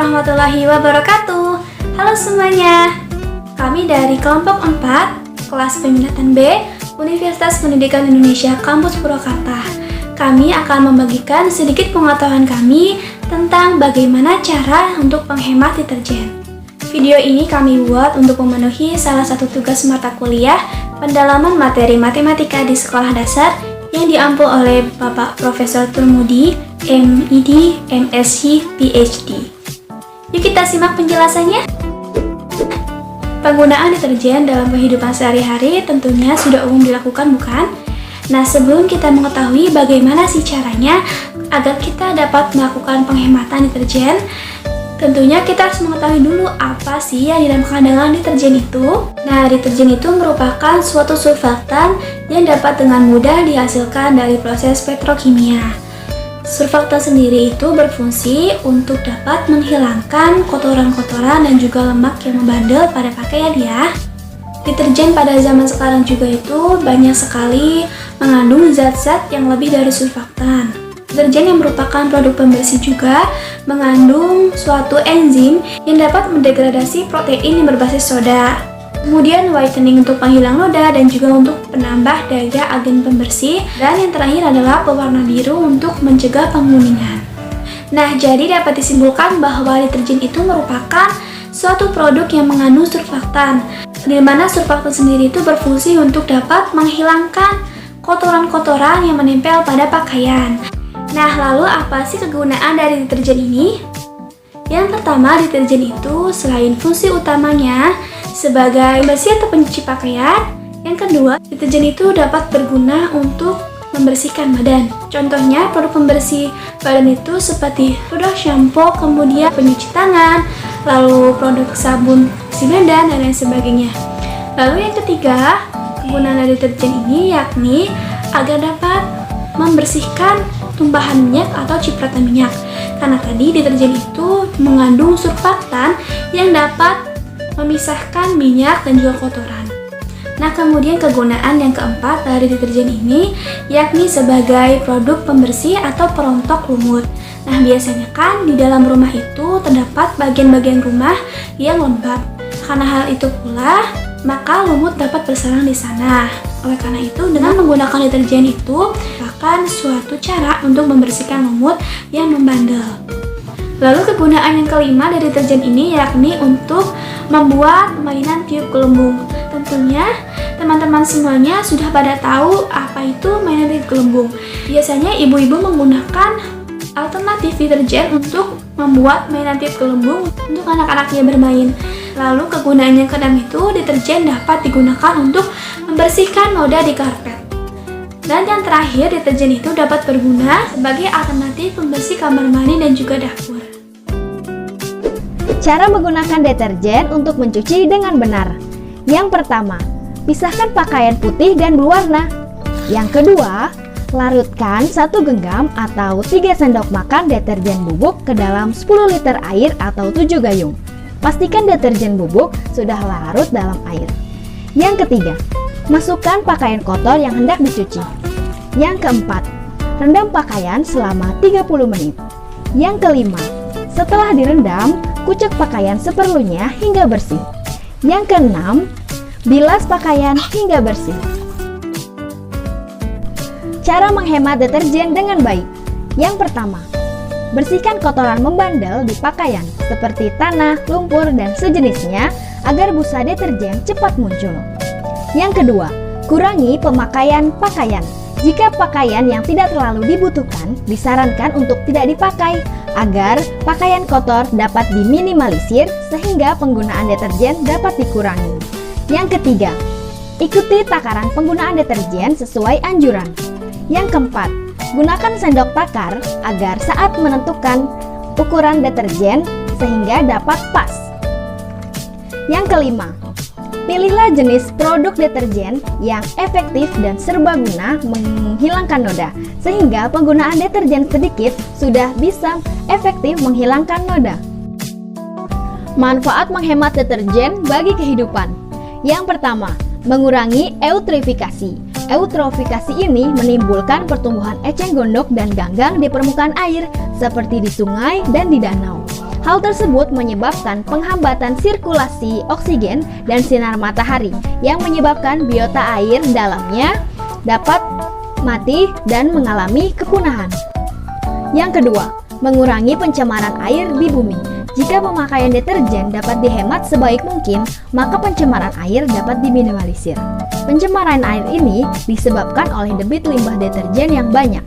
warahmatullahi wabarakatuh. Halo semuanya. Kami dari kelompok 4, kelas peminatan B, Universitas Pendidikan Indonesia Kampus Purwakarta. Kami akan membagikan sedikit pengetahuan kami tentang bagaimana cara untuk menghemat deterjen. Video ini kami buat untuk memenuhi salah satu tugas mata kuliah pendalaman materi matematika di sekolah dasar yang diampu oleh Bapak Profesor Turmudi, MID, MSc, PhD. Yuk kita simak penjelasannya. Penggunaan deterjen dalam kehidupan sehari-hari tentunya sudah umum dilakukan, bukan? Nah, sebelum kita mengetahui bagaimana sih caranya agar kita dapat melakukan penghematan deterjen, tentunya kita harus mengetahui dulu apa sih yang dinamakan dengan deterjen itu. Nah, deterjen itu merupakan suatu surfaktan yang dapat dengan mudah dihasilkan dari proses petrokimia. Surfaktan sendiri itu berfungsi untuk dapat menghilangkan kotoran-kotoran dan juga lemak yang membandel pada pakaian ya. Deterjen pada zaman sekarang juga itu banyak sekali mengandung zat-zat yang lebih dari surfaktan. Deterjen yang merupakan produk pembersih juga mengandung suatu enzim yang dapat mendegradasi protein yang berbasis soda. Kemudian whitening untuk penghilang noda dan juga untuk penambah daya agen pembersih. Dan yang terakhir adalah pewarna biru untuk mencegah penguningan. Nah, jadi dapat disimpulkan bahwa deterjen itu merupakan suatu produk yang mengandung surfaktan, di mana surfaktan sendiri itu berfungsi untuk dapat menghilangkan kotoran-kotoran yang menempel pada pakaian. Nah, lalu apa sih kegunaan dari deterjen ini? Yang pertama, deterjen itu selain fungsi utamanya sebagai pembersih atau pencuci pakaian, yang kedua, deterjen itu dapat berguna untuk membersihkan badan. Contohnya, produk pembersih badan itu seperti produk shampoo, kemudian pencuci tangan, lalu produk sabun bersih badan, dan lain sebagainya. Lalu yang ketiga, kegunaan dari deterjen ini yakni agar dapat membersihkan tumpahan minyak atau cipratan minyak. Karena tadi deterjen itu mengandung surfaktan yang dapat memisahkan minyak dan juga kotoran. Nah, kemudian kegunaan yang keempat dari deterjen ini yakni sebagai produk pembersih atau perontok lumut. Nah, biasanya kan di dalam rumah itu terdapat bagian-bagian rumah yang lembab. Karena hal itu pula, maka lumut dapat bersarang di sana. Oleh karena itu, dengan menggunakan deterjen itu merupakan suatu cara untuk membersihkan lumut yang membandel. Lalu kegunaan yang kelima dari deterjen ini yakni untuk membuat mainan tiup gelembung. Tentunya teman-teman semuanya sudah pada tahu apa itu mainan tiup gelembung. Biasanya ibu-ibu menggunakan alternatif deterjen untuk membuat mainan tiup gelembung untuk anak-anaknya bermain. Lalu kegunaan yang keenam itu deterjen dapat digunakan untuk membersihkan noda di karpet. Dan yang terakhir, deterjen itu dapat berguna sebagai alternatif pembersih kamar mandi dan juga dapur. Cara menggunakan deterjen untuk mencuci dengan benar. Yang pertama, pisahkan pakaian putih dan berwarna. Yang kedua, larutkan 1 genggam atau 3 sendok makan deterjen bubuk ke dalam 10 liter air atau 7 gayung. Pastikan deterjen bubuk sudah larut dalam air. Yang ketiga, masukkan pakaian kotor yang hendak dicuci. Yang keempat, rendam pakaian selama 30 menit. Yang kelima, setelah direndam, kucek pakaian seperlunya hingga bersih. Yang keenam, bilas pakaian hingga bersih. Cara menghemat deterjen dengan baik. Yang pertama, bersihkan kotoran membandel di pakaian seperti tanah, lumpur, dan sejenisnya agar busa deterjen cepat muncul. Yang kedua, kurangi pemakaian pakaian. Jika pakaian yang tidak terlalu dibutuhkan, disarankan untuk tidak dipakai agar pakaian kotor dapat diminimalisir sehingga penggunaan deterjen dapat dikurangi. Yang ketiga, ikuti takaran penggunaan deterjen sesuai anjuran. Yang keempat, gunakan sendok takar agar saat menentukan ukuran deterjen sehingga dapat pas. Yang kelima, pilihlah jenis produk deterjen yang efektif dan serbaguna menghilangkan noda, sehingga penggunaan deterjen sedikit sudah bisa efektif menghilangkan noda. Manfaat menghemat deterjen bagi kehidupan. Yang pertama, mengurangi eutrofifikasi. Eutrofikasi ini menimbulkan pertumbuhan eceng gondok dan ganggang di permukaan air, seperti di sungai dan di danau. Hal tersebut menyebabkan penghambatan sirkulasi oksigen dan sinar matahari yang menyebabkan biota air dalamnya dapat mati dan mengalami kepunahan. Yang kedua, mengurangi pencemaran air di bumi. Jika pemakaian deterjen dapat dihemat sebaik mungkin, maka pencemaran air dapat diminimalisir. Pencemaran air ini disebabkan oleh debit limbah deterjen yang banyak.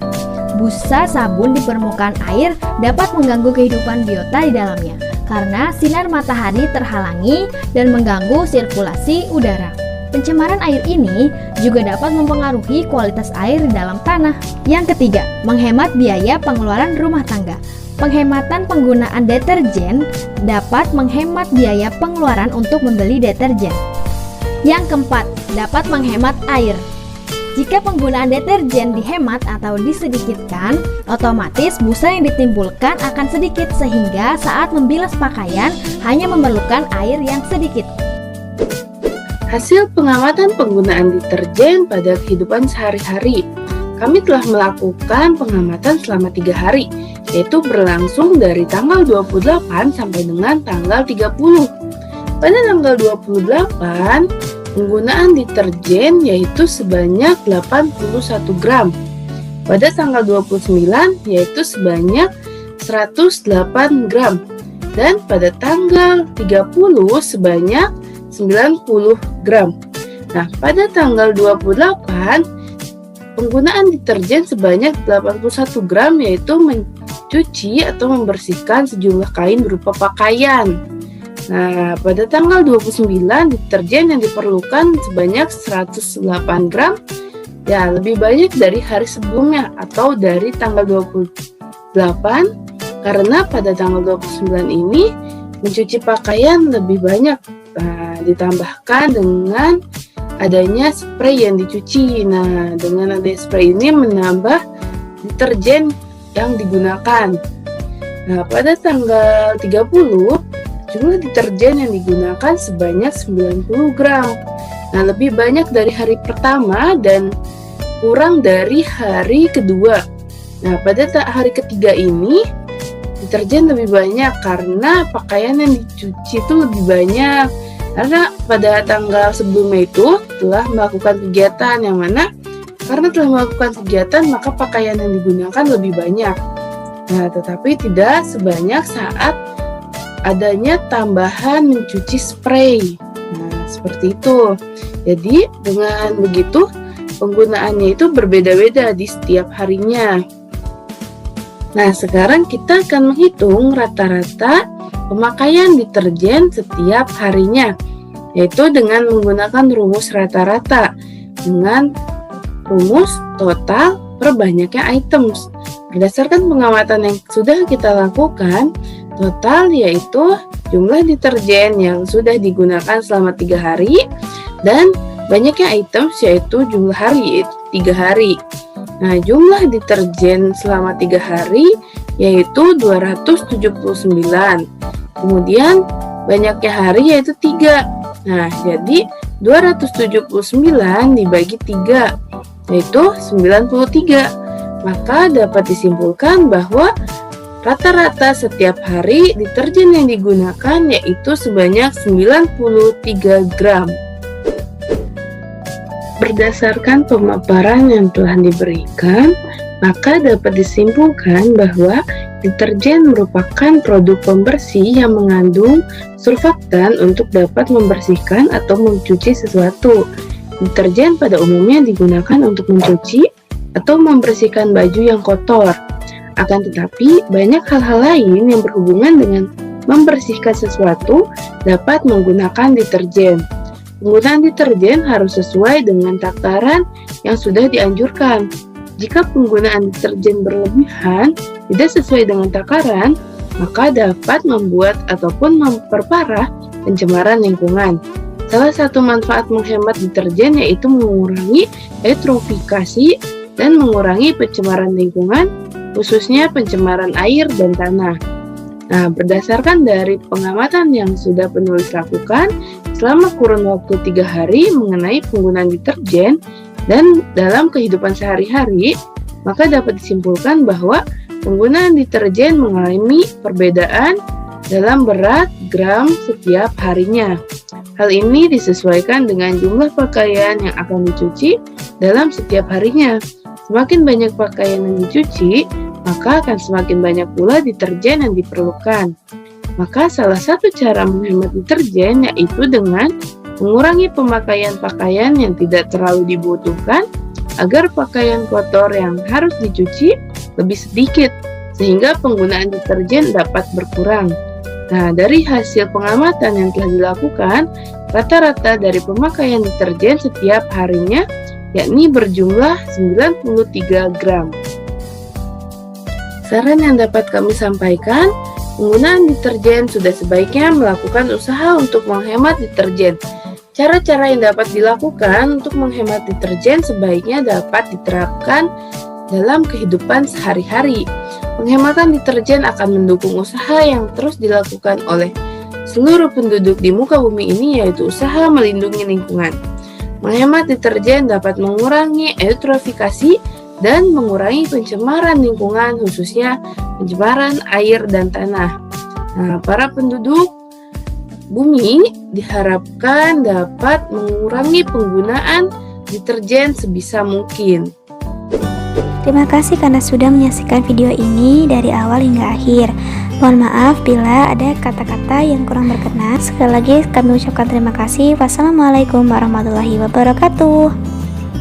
Busa sabun di permukaan air dapat mengganggu kehidupan biota di dalamnya karena sinar matahari terhalangi dan mengganggu sirkulasi udara. Pencemaran air ini juga dapat mempengaruhi kualitas air di dalam tanah. Yang ketiga, menghemat biaya pengeluaran rumah tangga. Penghematan penggunaan deterjen dapat menghemat biaya pengeluaran untuk membeli deterjen. Yang keempat, dapat menghemat air. Jika penggunaan deterjen dihemat atau disedikitkan, otomatis busa yang ditimbulkan akan sedikit sehingga saat membilas pakaian hanya memerlukan air yang sedikit. Hasil pengamatan penggunaan deterjen pada kehidupan sehari-hari. Kami telah melakukan pengamatan selama 3 hari, yaitu berlangsung dari tanggal 28 sampai dengan tanggal 30. Pada tanggal 28, penggunaan deterjen yaitu sebanyak 81 gram. Pada tanggal 29 yaitu sebanyak 108 gram. Dan pada tanggal 30 sebanyak 90 gram. Nah, pada tanggal 28 penggunaan deterjen sebanyak 81 gram yaitu mencuci atau membersihkan sejumlah kain berupa pakaian. Nah, pada tanggal 29 deterjen yang diperlukan sebanyak 108 gram, ya lebih banyak dari hari sebelumnya atau dari tanggal 28 karena pada tanggal 29 ini mencuci pakaian lebih banyak. Nah, ditambahkan dengan adanya spray yang dicuci. Nah, dengan adanya spray ini menambah deterjen yang digunakan. Nah, pada tanggal 30 jumlah deterjen yang digunakan sebanyak 90 gram. Nah, lebih banyak dari hari pertama dan kurang dari hari kedua. Nah, pada hari ketiga ini deterjen lebih banyak karena pakaian yang dicuci itu lebih banyak. Karena pada tanggal sebelumnya itu telah melakukan kegiatan yang mana karena telah melakukan kegiatan maka pakaian yang digunakan lebih banyak. Nah, tetapi tidak sebanyak saat adanya tambahan mencuci spray. Nah, seperti itu. Jadi dengan begitu penggunaannya itu berbeda-beda di setiap harinya. Nah, sekarang kita akan menghitung rata-rata pemakaian deterjen setiap harinya, yaitu dengan menggunakan rumus rata-rata dengan rumus total per banyaknya items. Berdasarkan pengamatan yang sudah kita lakukan, total yaitu jumlah deterjen yang sudah digunakan selama 3 hari dan banyaknya items yaitu jumlah hari yaitu 3 hari. Nah, jumlah deterjen selama 3 hari yaitu 279. Kemudian banyaknya hari yaitu 3. Nah, jadi 279 dibagi 3 yaitu 93. Maka dapat disimpulkan bahwa rata-rata setiap hari deterjen yang digunakan yaitu sebanyak 93 gram. Berdasarkan pemaparan yang telah diberikan, maka dapat disimpulkan bahwa deterjen merupakan produk pembersih yang mengandung surfaktan untuk dapat membersihkan atau mencuci sesuatu. Deterjen pada umumnya digunakan untuk mencuci atau membersihkan baju yang kotor. Akan tetapi, banyak hal-hal lain yang berhubungan dengan membersihkan sesuatu dapat menggunakan deterjen. Penggunaan deterjen harus sesuai dengan takaran yang sudah dianjurkan. Jika penggunaan deterjen berlebihan tidak sesuai dengan takaran, maka dapat membuat ataupun memperparah pencemaran lingkungan. Salah satu manfaat menghemat deterjen yaitu mengurangi eutrofikasi dan mengurangi pencemaran lingkungan, khususnya pencemaran air dan tanah. Nah, berdasarkan dari pengamatan yang sudah penulis lakukan selama kurun waktu 3 hari mengenai penggunaan deterjen dan dalam kehidupan sehari-hari, maka dapat disimpulkan bahwa penggunaan deterjen mengalami perbedaan dalam berat gram setiap harinya. Hal ini disesuaikan dengan jumlah pakaian yang akan dicuci dalam setiap harinya. Semakin banyak pakaian yang dicuci, maka akan semakin banyak pula deterjen yang diperlukan. Maka salah satu cara menghemat deterjen yaitu dengan mengurangi pemakaian pakaian yang tidak terlalu dibutuhkan agar pakaian kotor yang harus dicuci lebih sedikit sehingga penggunaan deterjen dapat berkurang. Nah, dari hasil pengamatan yang telah dilakukan, rata-rata dari pemakaian deterjen setiap harinya yakni berjumlah 93 gram. Saran yang dapat kami sampaikan, penggunaan deterjen sudah sebaiknya melakukan usaha untuk menghemat deterjen. Cara-cara yang dapat dilakukan untuk menghemat deterjen sebaiknya dapat diterapkan dalam kehidupan sehari-hari. Penghematan deterjen akan mendukung usaha yang terus dilakukan oleh seluruh penduduk di muka bumi ini, yaitu usaha melindungi lingkungan. Menghemat deterjen dapat mengurangi eutrofikasi dan mengurangi pencemaran lingkungan, khususnya pencemaran air dan tanah. Nah, para penduduk bumi diharapkan dapat mengurangi penggunaan deterjen sebisa mungkin. Terima kasih karena sudah menyaksikan video ini dari awal hingga akhir. Mohon maaf bila ada kata-kata yang kurang berkenan. Sekali lagi kami ucapkan terima kasih. Wassalamualaikum warahmatullahi wabarakatuh.